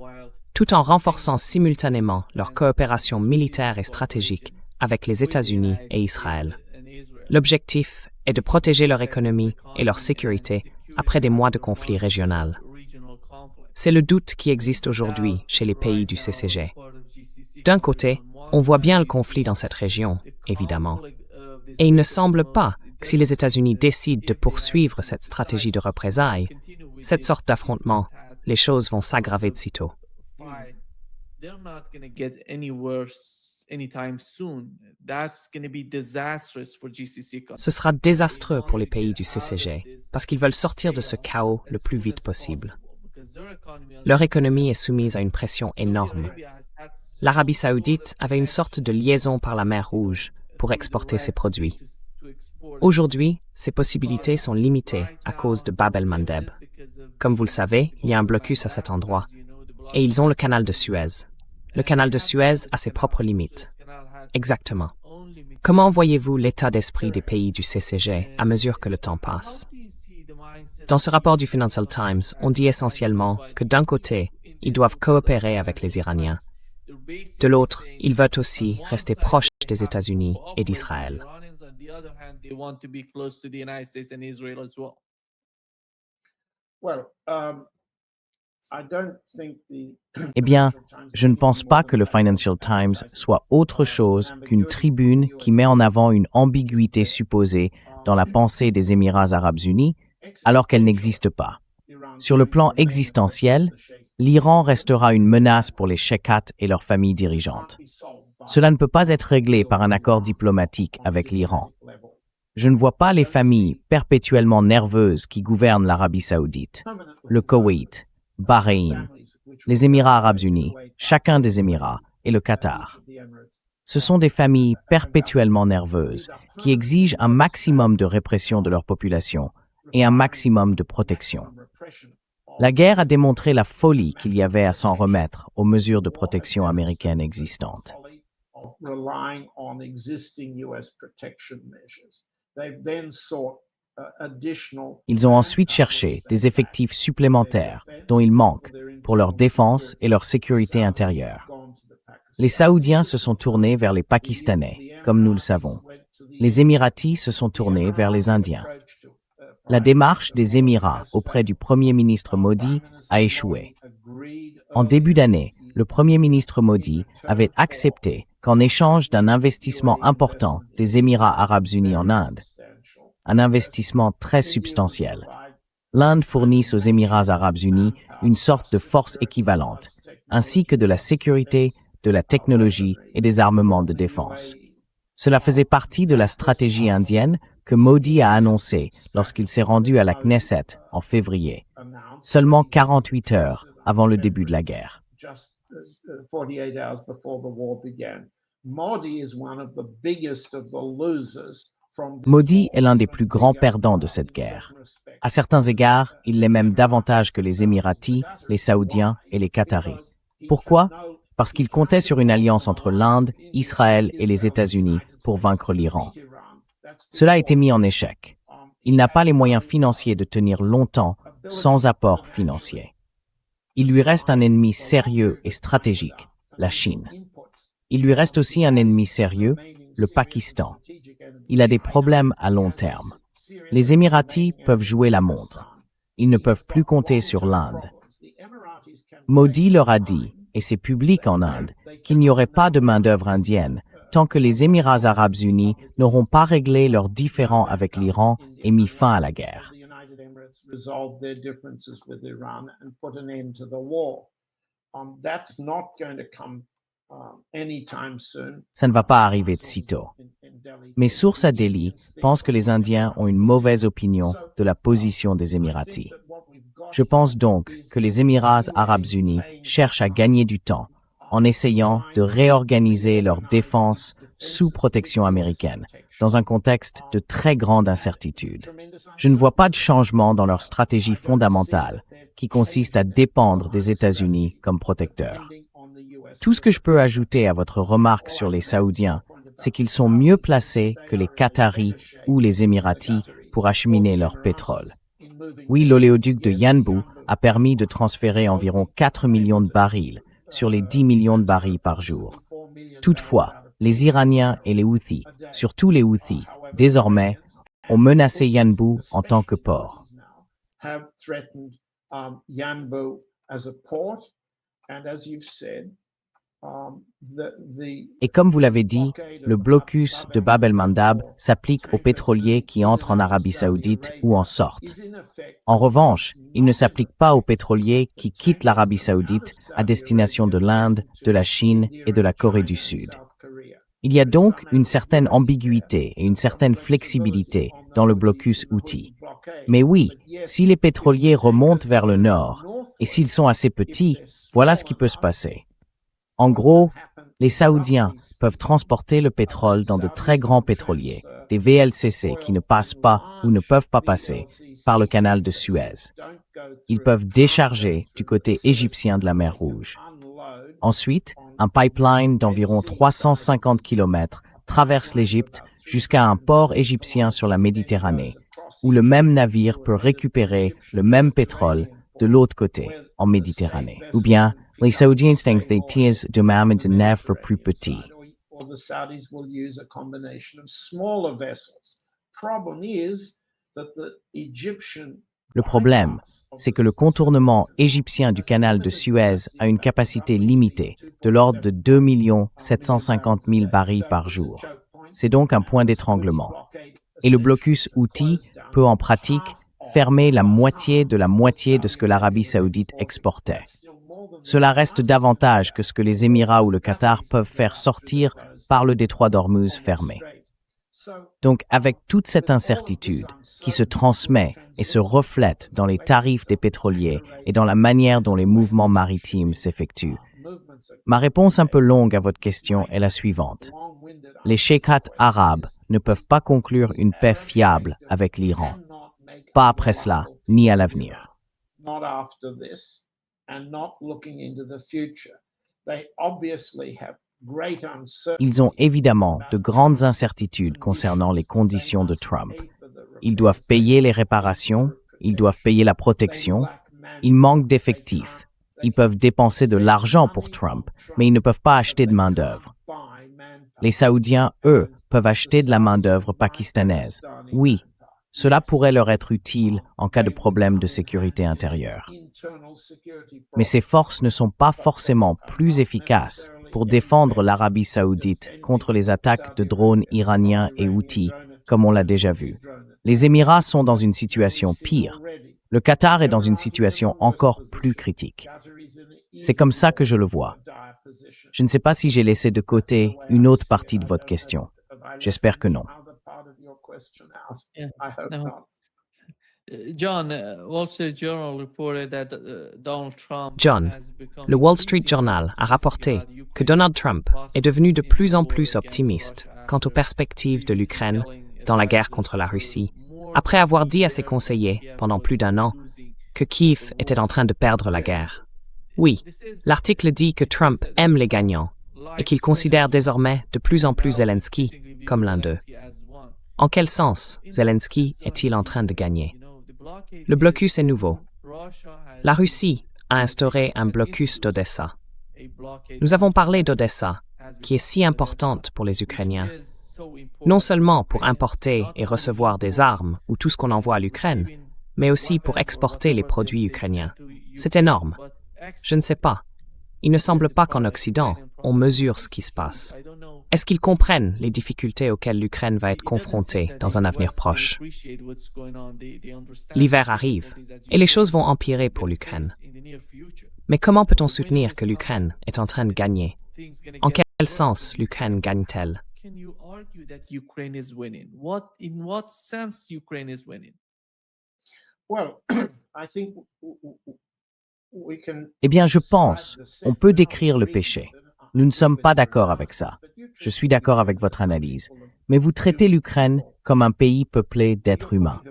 Speaker 1: tout en renforçant simultanément leur coopération militaire et stratégique avec les États-Unis et Israël. L'objectif est de protéger leur économie et leur sécurité après des mois de conflit régional. C'est le doute qui existe aujourd'hui chez les pays du CCG. D'un côté, on voit bien le conflit dans cette région, évidemment. Et il ne semble pas que si les États-Unis décident de poursuivre cette stratégie de représailles, cette sorte d'affrontement, les choses vont s'aggraver de sitôt. Ce sera désastreux pour les pays du CCG, parce qu'ils veulent sortir de ce chaos le plus vite possible. Leur économie est soumise à une pression énorme. L'Arabie saoudite avait une sorte de liaison par la mer Rouge pour exporter ses produits. Aujourd'hui, ces possibilités sont limitées à cause de Bab el-Mandeb. Comme vous le savez, il y a un blocus à cet endroit. Et ils ont le canal de Suez. Le canal de Suez a ses propres limites. Exactement. Comment voyez-vous l'état d'esprit des pays du CCG à mesure que le temps passe? Dans ce rapport du Financial Times, on dit essentiellement que d'un côté, ils doivent coopérer avec les Iraniens. De l'autre, ils veulent aussi rester proches des États-Unis et d'Israël.
Speaker 2: Eh bien, je ne pense pas que le Financial Times soit autre chose qu'une tribune qui met en avant une ambiguïté supposée dans la pensée des Émirats arabes unis, alors qu'elle n'existe pas. Sur le plan existentiel, l'Iran restera une menace pour les sheikhats et leurs familles dirigeantes. Cela ne peut pas être réglé par un accord diplomatique avec l'Iran. Je ne vois pas les familles perpétuellement nerveuses qui gouvernent l'Arabie saoudite, le Koweït, Bahreïn, les Émirats arabes unis, chacun des Émirats, et le Qatar. Ce sont des familles perpétuellement nerveuses qui exigent un maximum de répression de leur population, et un maximum de protection. La guerre a démontré la folie qu'il y avait à s'en remettre aux mesures de protection américaines existantes. Ils ont ensuite cherché des effectifs supplémentaires dont il manque pour leur défense et leur sécurité intérieure. Les Saoudiens se sont tournés vers les Pakistanais, comme nous le savons. Les Émiratis se sont tournés vers les Indiens. La démarche des Émirats auprès du Premier ministre Modi a échoué. En début d'année, le Premier ministre Modi avait accepté qu'en échange d'un investissement important des Émirats arabes unis en Inde, un investissement très substantiel, l'Inde fournisse aux Émirats arabes unis une sorte de force équivalente, ainsi que de la sécurité, de la technologie et des armements de défense. Cela faisait partie de la stratégie indienne que Modi a annoncée lorsqu'il s'est rendu à la Knesset en février, seulement 48 heures avant le début de la guerre. Modi est l'un des plus grands perdants de cette guerre. À certains égards, il l'est même davantage que les Émiratis, les Saoudiens et les Qataris. Pourquoi? Parce qu'il comptait sur une alliance entre l'Inde, Israël et les États-Unis pour vaincre l'Iran. Cela a été mis en échec. Il n'a pas les moyens financiers de tenir longtemps sans apport financier. Il lui reste un ennemi sérieux et stratégique, la Chine. Il lui reste aussi un ennemi sérieux, le Pakistan. Il a des problèmes à long terme. Les Émiratis peuvent jouer la montre. Ils ne peuvent plus compter sur l'Inde. Modi leur a dit, et c'est public en Inde, qu'il n'y aurait pas de main-d'œuvre indienne tant que les Émirats arabes unis n'auront pas réglé leurs différends avec l'Iran et mis fin à la guerre. Ça ne va pas arriver de sitôt. Mes sources à Delhi pensent que les Indiens ont une mauvaise opinion de la position des Émiratis. Je pense donc que les Émirats arabes unis cherchent à gagner du temps en essayant de réorganiser leur défense sous protection américaine, dans un contexte de très grande incertitude. Je ne vois pas de changement dans leur stratégie fondamentale, qui consiste à dépendre des États-Unis comme protecteurs. Tout ce que je peux ajouter à votre remarque sur les Saoudiens, c'est qu'ils sont mieux placés que les Qataris ou les Émiratis pour acheminer leur pétrole. Oui, l'oléoduc de Yanbu a permis de transférer environ 4 millions de barils sur les 10 millions de barils par jour. Toutefois, les Iraniens et les Houthis, surtout les Houthis, désormais, ont menacé Yanbu en tant que port. Et comme vous l'avez dit, le blocus de Bab el-Mandab s'applique aux pétroliers qui entrent en Arabie saoudite ou en sortent. En revanche, il ne s'applique pas aux pétroliers qui quittent l'Arabie saoudite à destination de l'Inde, de la Chine et de la Corée du Sud. Il y a donc une certaine ambiguïté et une certaine flexibilité dans le blocus Houthi. Mais oui, si les pétroliers remontent vers le nord, et s'ils sont assez petits, voilà ce qui peut se passer. En gros, les Saoudiens peuvent transporter le pétrole dans de très grands pétroliers, des VLCC qui ne passent pas ou ne peuvent pas passer par le canal de Suez. Ils peuvent décharger du côté égyptien de la mer Rouge. Ensuite, un pipeline d'environ 350 km traverse l'Égypte jusqu'à un port égyptien sur la Méditerranée, où le même navire peut récupérer le même pétrole de l'autre côté, en Méditerranée. Ou bien, les Saoudiens disent des tirs de Mohamed Nef plus petits. Le problème, c'est que le contournement égyptien du canal de Suez a une capacité limitée, de l'ordre de 2 750 000 barils par jour. C'est donc un point d'étranglement. Et le blocus Houthi peut en pratique fermer la moitié de ce que l'Arabie saoudite exportait. Cela reste davantage que ce que les Émirats ou le Qatar peuvent faire sortir par le détroit d'Ormuz fermé. Donc, avec toute cette incertitude qui se transmet et se reflète dans les tarifs des pétroliers et dans la manière dont les mouvements maritimes s'effectuent, ma réponse un peu longue à votre question est la suivante. Les sheikhats arabes ne peuvent pas conclure une paix fiable avec l'Iran. pas après cela, ni à l'avenir. Ils ont évidemment de grandes incertitudes concernant les conditions de Trump. Ils doivent payer les réparations, ils doivent payer la protection, ils manquent d'effectifs. Ils peuvent dépenser de l'argent pour Trump, mais ils ne peuvent pas acheter de main-d'œuvre. Les Saoudiens, eux, peuvent acheter de la main-d'œuvre pakistanaise. Oui, cela pourrait leur être utile en cas de problème de sécurité intérieure. Mais ces forces ne sont pas forcément plus efficaces pour défendre l'Arabie saoudite contre les attaques de drones iraniens et houthis, comme on l'a déjà vu. Les Émirats sont dans une situation pire. Le Qatar est dans une situation encore plus critique. C'est comme ça que je le vois. Je ne sais pas si j'ai laissé de côté une autre partie de votre question. J'espère que non.
Speaker 3: Yeah, no. John, Wall Street Journal reported that Donald Trump
Speaker 1: John,
Speaker 3: has become
Speaker 1: le Wall Street Journal a rapporté que Donald Trump est devenu de plus en plus optimiste quant aux perspectives de l'Ukraine dans la guerre contre la Russie, après avoir dit à ses conseillers pendant plus d'un an que Kiev était en train de perdre la guerre. Oui, l'article dit que Trump aime les gagnants et qu'il considère désormais de plus en plus Zelensky comme l'un d'eux. En quel sens Zelensky est-il en train de gagner? Le blocus est nouveau. La Russie a instauré un blocus d'Odessa. Nous avons parlé d'Odessa, qui est si importante pour les Ukrainiens, non seulement pour importer et recevoir des armes ou tout ce qu'on envoie à l'Ukraine, mais aussi pour exporter les produits ukrainiens. C'est énorme. Je ne sais pas. Il ne semble pas qu'en Occident, on mesure ce qui se passe. Est-ce qu'ils comprennent les difficultés auxquelles l'Ukraine va être confrontée dans un avenir proche? L'hiver arrive et les choses vont empirer pour l'Ukraine. Mais comment peut-on soutenir que l'Ukraine est en train de gagner? En quel sens l'Ukraine gagne-t-elle?
Speaker 3: Can you argue that Ukraine is winning? In what sense Ukraine is winning?
Speaker 2: Eh bien, je pense, on peut décrire le péché. Nous ne sommes pas d'accord avec ça. Je suis d'accord avec votre analyse. Mais vous traitez l'Ukraine comme un pays peuplé d'êtres humains.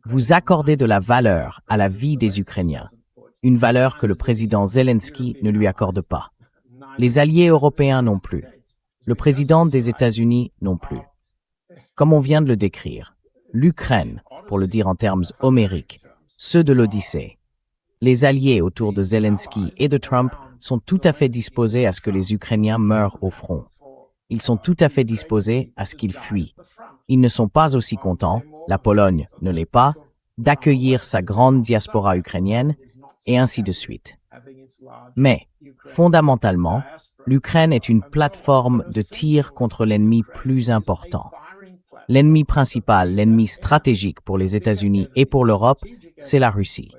Speaker 2: Vous accordez de la valeur à la vie des Ukrainiens, une valeur que le président Zelensky ne lui accorde pas. Les alliés européens non plus. Le président des États-Unis non plus. Comme on vient de le décrire, l'Ukraine, pour le dire en termes homériques, ceux de l'Odyssée, les alliés autour de Zelensky et de Trump sont tout à fait disposés à ce que les Ukrainiens meurent au front. Ils sont tout à fait disposés à ce qu'ils fuient. Ils ne sont pas aussi contents, la Pologne ne l'est pas, d'accueillir sa grande diaspora ukrainienne, et ainsi de suite. Mais, fondamentalement, l'Ukraine est une plateforme de tir contre l'ennemi plus important. L'ennemi principal, l'ennemi stratégique pour les États-Unis et pour l'Europe, c'est la Russie.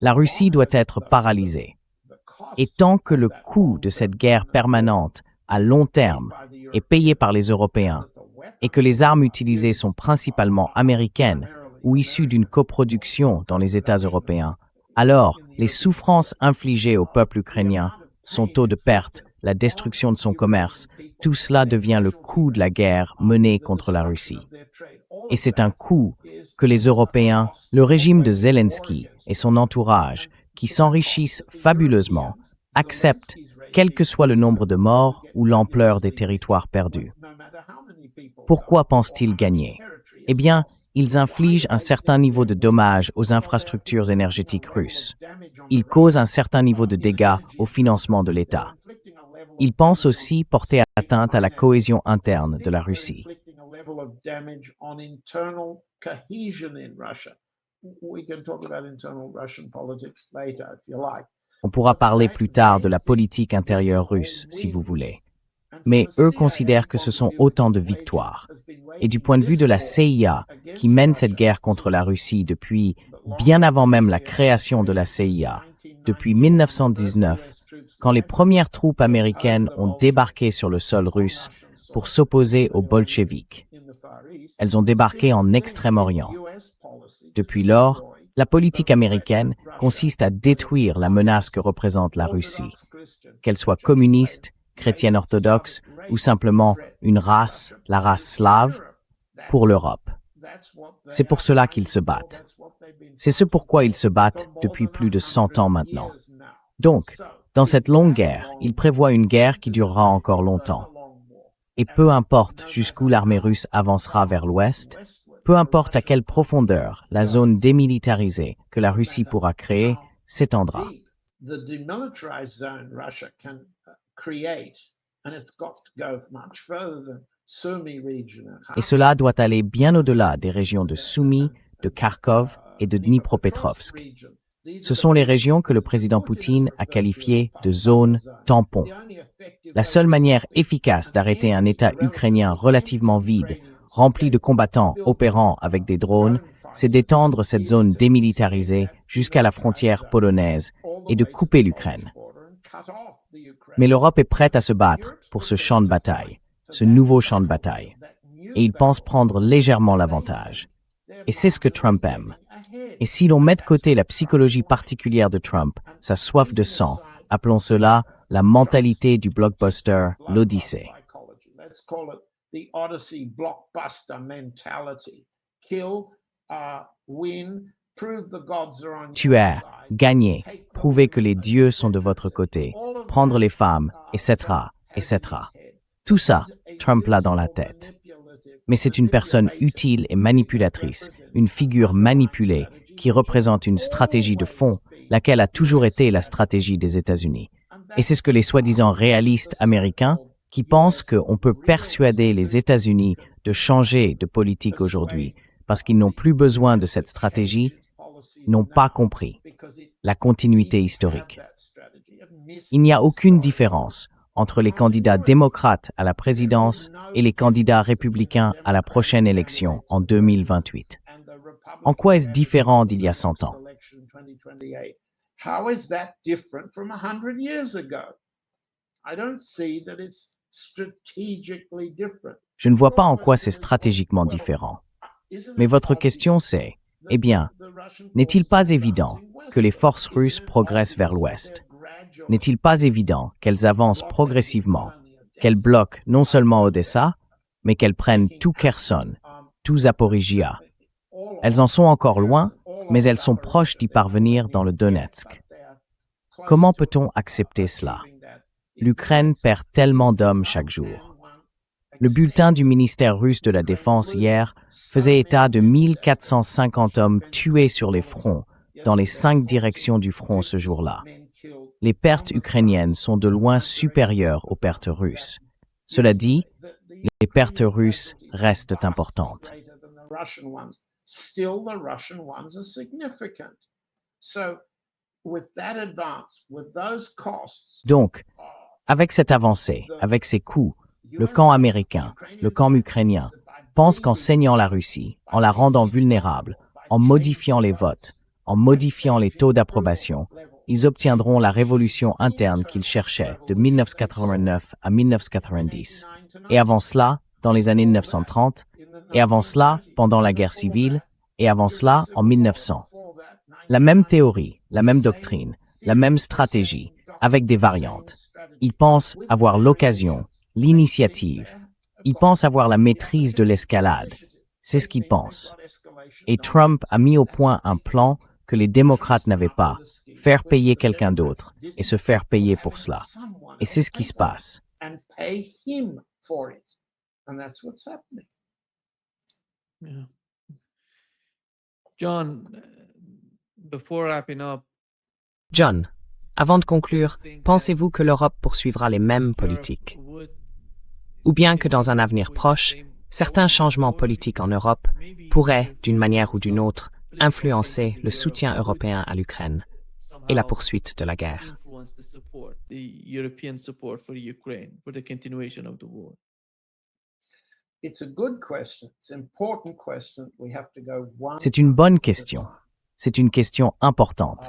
Speaker 2: La Russie doit être paralysée. Et tant que le coût de cette guerre permanente à long terme est payé par les Européens et que les armes utilisées sont principalement américaines ou issues d'une coproduction dans les États européens, alors les souffrances infligées au peuple ukrainien, son taux de perte, la destruction de son commerce, tout cela devient le coût de la guerre menée contre la Russie. Et c'est un coût que les Européens, le régime de Zelensky et son entourage, qui s'enrichissent fabuleusement, acceptent, quel que soit le nombre de morts ou l'ampleur des territoires perdus. Pourquoi pensent-ils gagner? Eh bien, ils infligent un certain niveau de dommages aux infrastructures énergétiques russes. Ils causent un certain niveau de dégâts au financement de l'État. Ils pensent aussi porter atteinte à la cohésion interne de la Russie. On pourra parler plus tard de la politique intérieure russe, si vous voulez. Mais eux considèrent que ce sont autant de victoires. Et du point de vue de la CIA, qui mène cette guerre contre la Russie depuis bien avant même la création de la CIA, depuis 1919, quand les premières troupes américaines ont débarqué sur le sol russe pour s'opposer aux bolcheviks. Elles ont débarqué en Extrême-Orient. Depuis lors, la politique américaine consiste à détruire la menace que représente la Russie, qu'elle soit communiste, chrétienne orthodoxe ou simplement une race, la race slave, pour l'Europe. C'est pour cela qu'ils se battent. C'est ce pourquoi ils se battent depuis plus de 100 ans maintenant. Donc, dans cette longue guerre, ils prévoient une guerre qui durera encore longtemps. Et peu importe jusqu'où l'armée russe avancera vers l'ouest, peu importe à quelle profondeur la zone démilitarisée que la Russie pourra créer s'étendra. Et cela doit aller bien au-delà des régions de Soumy, de Kharkov et de Dnipropetrovsk. Ce sont les régions que le président Poutine a qualifiées de zones tampons. La seule manière efficace d'arrêter un État ukrainien relativement vide, rempli de combattants opérant avec des drones, c'est d'étendre cette zone démilitarisée jusqu'à la frontière polonaise et de couper l'Ukraine. Mais l'Europe est prête à se battre pour ce champ de bataille, ce nouveau champ de bataille. Et il pense prendre légèrement l'avantage. Et c'est ce que Trump aime. Et si l'on met de côté la psychologie particulière de Trump, sa soif de sang, appelons cela la mentalité du blockbuster, l'Odyssée. Tuer, gagner, prouver que les dieux sont de votre côté, prendre les femmes, etc., etc. Tout ça, Trump l'a dans la tête. Mais c'est une personne utile et manipulatrice, une figure manipulée qui représente une stratégie de fond, laquelle a toujours été la stratégie des États-Unis. Et c'est ce que les soi-disant réalistes américains, qui pensent qu'on peut persuader les États-Unis de changer de politique aujourd'hui, parce qu'ils n'ont plus besoin de cette stratégie, n'ont pas compris la continuité historique. Il n'y a aucune différence entre les candidats démocrates à la présidence et les candidats républicains à la prochaine élection en 2028. En quoi est-ce différent d'il y a 100 ans? Je ne vois pas en quoi c'est stratégiquement différent. Mais votre question c'est, eh bien, n'est-il pas évident que les forces russes progressent vers l'ouest? N'est-il pas évident qu'elles avancent progressivement, qu'elles bloquent non seulement Odessa, mais qu'elles prennent tout Kherson, tout Zaporizhia? Elles en sont encore loin, mais elles sont proches d'y parvenir dans le Donetsk. Comment peut-on accepter cela? L'Ukraine perd tellement d'hommes chaque jour. Le bulletin du ministère russe de la Défense hier faisait état de 1450 hommes tués sur les fronts, dans les 5 directions du front ce jour-là. Les pertes ukrainiennes sont de loin supérieures aux pertes russes. Cela dit, les pertes russes restent importantes. Donc, avec cette avancée, avec ces coûts, le camp américain, le camp ukrainien, pense qu'en saignant la Russie, en la rendant vulnérable, en modifiant les votes, en modifiant les taux d'approbation, ils obtiendront la révolution interne qu'ils cherchaient de 1989 à 1990. Et avant cela, dans les années 1930, et avant cela, pendant la guerre civile, et avant cela, en 1900. La même théorie, la même doctrine, la même stratégie, avec des variantes. Ils pensent avoir l'occasion, l'initiative. Ils pensent avoir la maîtrise de l'escalade. C'est ce qu'ils pensent. Et Trump a mis au point un plan que les démocrates n'avaient pas, faire payer quelqu'un d'autre et se faire payer pour cela. Et c'est ce qui se passe.
Speaker 3: Yeah. John, before wrapping up,
Speaker 1: John, avant de conclure, pensez-vous que l'Europe poursuivra les mêmes politiques? Ou bien que dans un avenir proche, certains changements politiques en Europe pourraient, d'une manière ou d'une autre, influencer le soutien européen à l'Ukraine et la poursuite de la guerre?
Speaker 2: C'est une bonne question. C'est une question importante.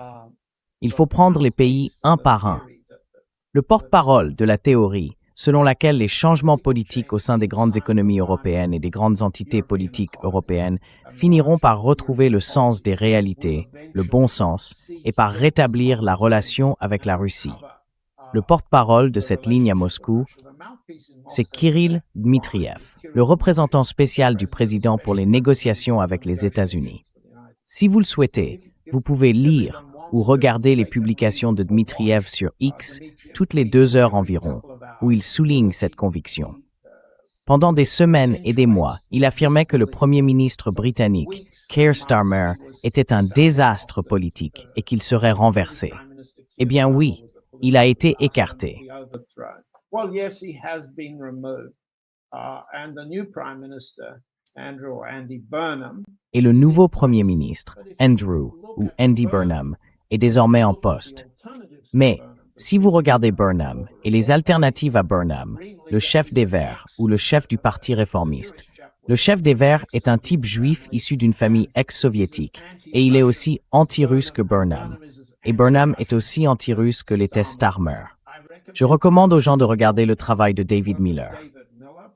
Speaker 2: Il faut prendre les pays un par un. Le porte-parole de la théorie, selon laquelle les changements politiques au sein des grandes économies européennes et des grandes entités politiques européennes finiront par retrouver le sens des réalités, le bon sens, et par rétablir la relation avec la Russie. Le porte-parole de cette ligne à Moscou, c'est Kirill Dmitriev, le représentant spécial du président pour les négociations avec les États-Unis. Si vous le souhaitez, vous pouvez lire ou regarder les publications de Dmitriev sur X toutes les 2 heures environ, où il souligne cette conviction. Pendant des semaines et des mois, il affirmait que le Premier ministre britannique, Keir Starmer, était un désastre politique et qu'il serait renversé. Eh bien oui, il a été écarté. Et le nouveau Premier ministre, Andrew ou Andy Burnham, est désormais en poste. Mais si vous regardez Burnham et les alternatives à Burnham, le chef des Verts ou le chef du Parti réformiste, le chef des Verts est un type juif issu d'une famille ex-soviétique et il est aussi anti-russe que Burnham. Et Burnham est aussi anti-russe que l'était Starmer. Je recommande aux gens de regarder le travail de David Miller.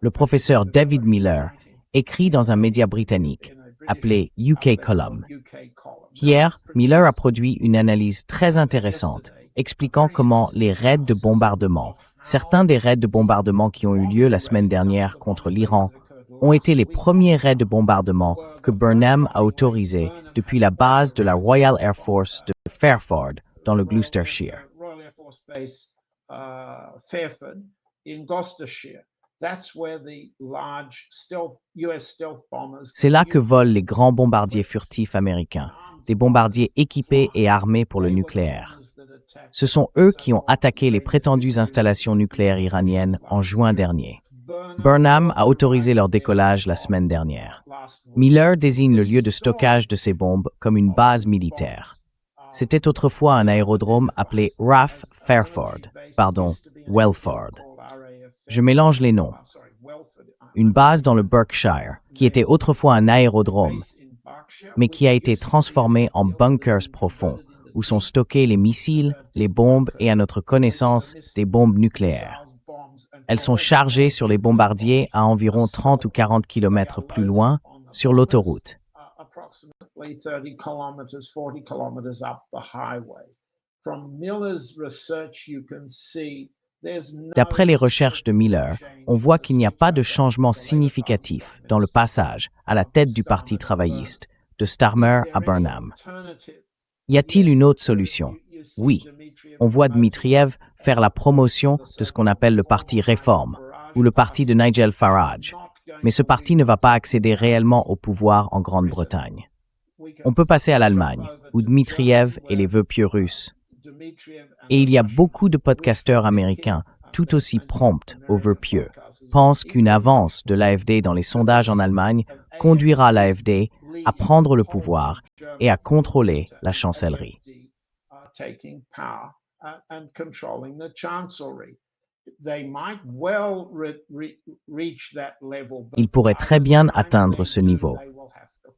Speaker 2: Le professeur David Miller écrit dans un média britannique appelé UK Column. Hier, Miller a produit une analyse très intéressante expliquant comment les raids de bombardement, certains des raids de bombardement qui ont eu lieu la semaine dernière contre l'Iran, ont été les premiers raids de bombardement que Burnham a autorisés depuis la base de la Royal Air Force de Fairford, dans le Gloucestershire. C'est là que volent les grands bombardiers furtifs américains, des bombardiers équipés et armés pour le nucléaire. Ce sont eux qui ont attaqué les prétendues installations nucléaires iraniennes en juin dernier. Burnham a autorisé leur décollage la semaine dernière. Miller désigne le lieu de stockage de ces bombes comme une base militaire. C'était autrefois un aérodrome appelé RAF Welford. Je mélange les noms. Une base dans le Berkshire, qui était autrefois un aérodrome, mais qui a été transformé en bunkers profonds, où sont stockés les missiles, les bombes et, à notre connaissance, des bombes nucléaires. Elles sont chargées sur les bombardiers à environ 30 ou 40 km plus loin, sur l'autoroute. D'après les recherches de Miller, on voit qu'il n'y a pas de changement significatif dans le passage à la tête du Parti travailliste, de Starmer à Burnham. Y a-t-il une autre solution? Oui. On voit Dmitriev faire la promotion de ce qu'on appelle le Parti Réforme, ou le parti de Nigel Farage. Mais ce parti ne va pas accéder réellement au pouvoir en Grande-Bretagne. On peut passer à l'Allemagne, où Dmitriev et les vœux pieux russes. Et il y a beaucoup de podcasteurs américains, tout aussi prompts aux vœux pieux, pensent qu'une avance de l'AfD dans les sondages en Allemagne conduira l'AfD à prendre le pouvoir et à contrôler la chancellerie. Ils pourraient très bien atteindre ce niveau.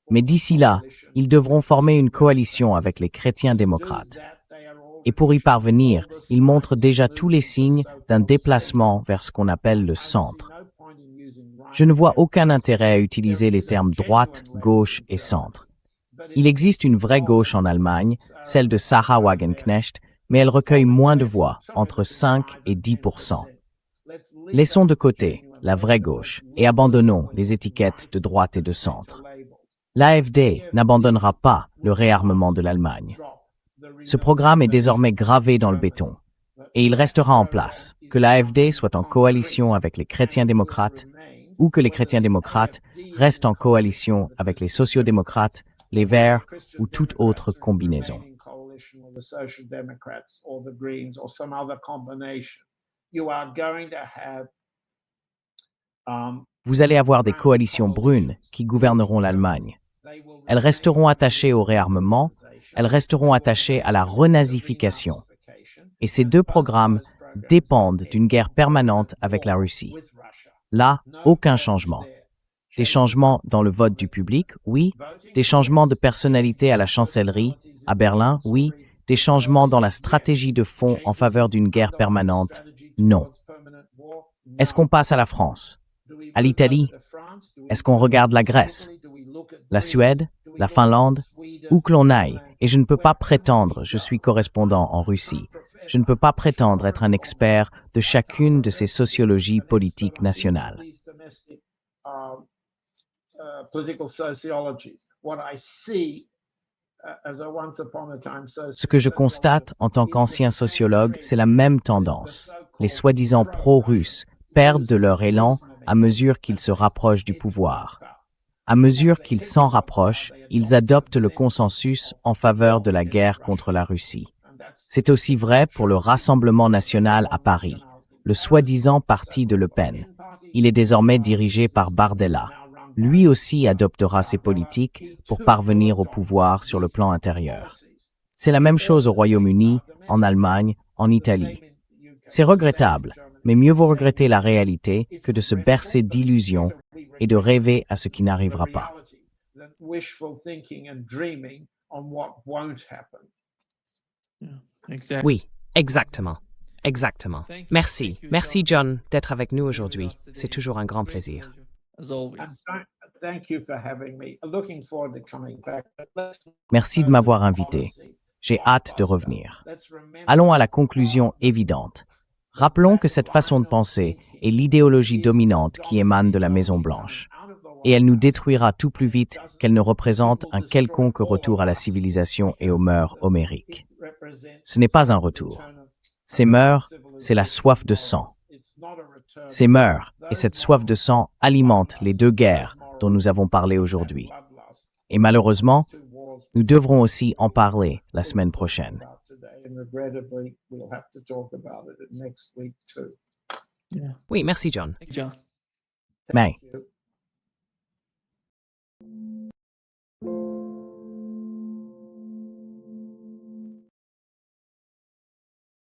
Speaker 2: Mais d'ici là, ils devront former une coalition avec les chrétiens démocrates. Et pour y parvenir, ils montrent déjà tous les signes d'un déplacement vers ce qu'on appelle le centre. Je ne vois aucun intérêt à utiliser les termes droite, gauche et centre. Il existe une vraie gauche en Allemagne, celle de Sarah Wagenknecht, mais elle recueille moins de voix, entre 5 et 10%. Laissons de côté la vraie gauche et abandonnons les étiquettes de droite et de centre. L'AfD n'abandonnera pas le réarmement de l'Allemagne. Ce programme est désormais gravé dans le béton et il restera en place, que l'AfD soit en coalition avec les chrétiens démocrates ou que les chrétiens démocrates restent en coalition avec les sociodémocrates, les Verts ou toute autre combinaison. Vous allez avoir des coalitions brunes qui gouverneront l'Allemagne. Elles resteront attachées au réarmement, elles resteront attachées à la renazification. Et ces deux programmes dépendent d'une guerre permanente avec la Russie. Là, aucun changement. Des changements dans le vote du public, oui. Des changements de personnalité à la chancellerie, à Berlin, oui. Des changements dans la stratégie de fond en faveur d'une guerre permanente, non. Est-ce qu'on passe à la France? À l'Italie? Est-ce qu'on regarde la Grèce? La Suède? La Finlande? Où que l'on aille, et je ne peux pas prétendre, je suis correspondant en Russie, Je ne peux pas prétendre être un expert de chacune de ces sociologies politiques nationales. Ce que je constate en tant qu'ancien sociologue, c'est la même tendance. Les soi-disant pro-russes perdent de leur élan à mesure qu'ils se rapprochent du pouvoir. À mesure qu'ils s'en rapprochent, ils adoptent le consensus en faveur de la guerre contre la Russie. C'est aussi vrai pour le Rassemblement national à Paris, le soi-disant parti de Le Pen. Il est désormais dirigé par Bardella. Lui aussi adoptera ces politiques pour parvenir au pouvoir sur le plan intérieur. C'est la même chose au Royaume-Uni, en Allemagne, en Italie. C'est regrettable, mais mieux vaut regretter la réalité que de se bercer d'illusions et de rêver à ce qui n'arrivera pas.
Speaker 3: Exactly.
Speaker 1: Oui, exactement. Exactement. Merci. Merci, John, d'être avec nous aujourd'hui. C'est toujours un grand plaisir.
Speaker 3: As always.
Speaker 2: Merci de m'avoir invité. J'ai hâte de revenir. Allons à la conclusion évidente. Rappelons que cette façon de penser est l'idéologie dominante qui émane de la Maison-Blanche. Et elle nous détruira tout plus vite qu'elle ne représente un quelconque retour à la civilisation et aux mœurs homériques. Ce n'est pas un retour. Ces mœurs, c'est la soif de sang. Ces mœurs et cette soif de sang alimentent les deux guerres dont nous avons parlé aujourd'hui. Et malheureusement, nous devrons aussi en parler la semaine prochaine.
Speaker 1: Oui, merci, John.
Speaker 3: John.
Speaker 2: Mais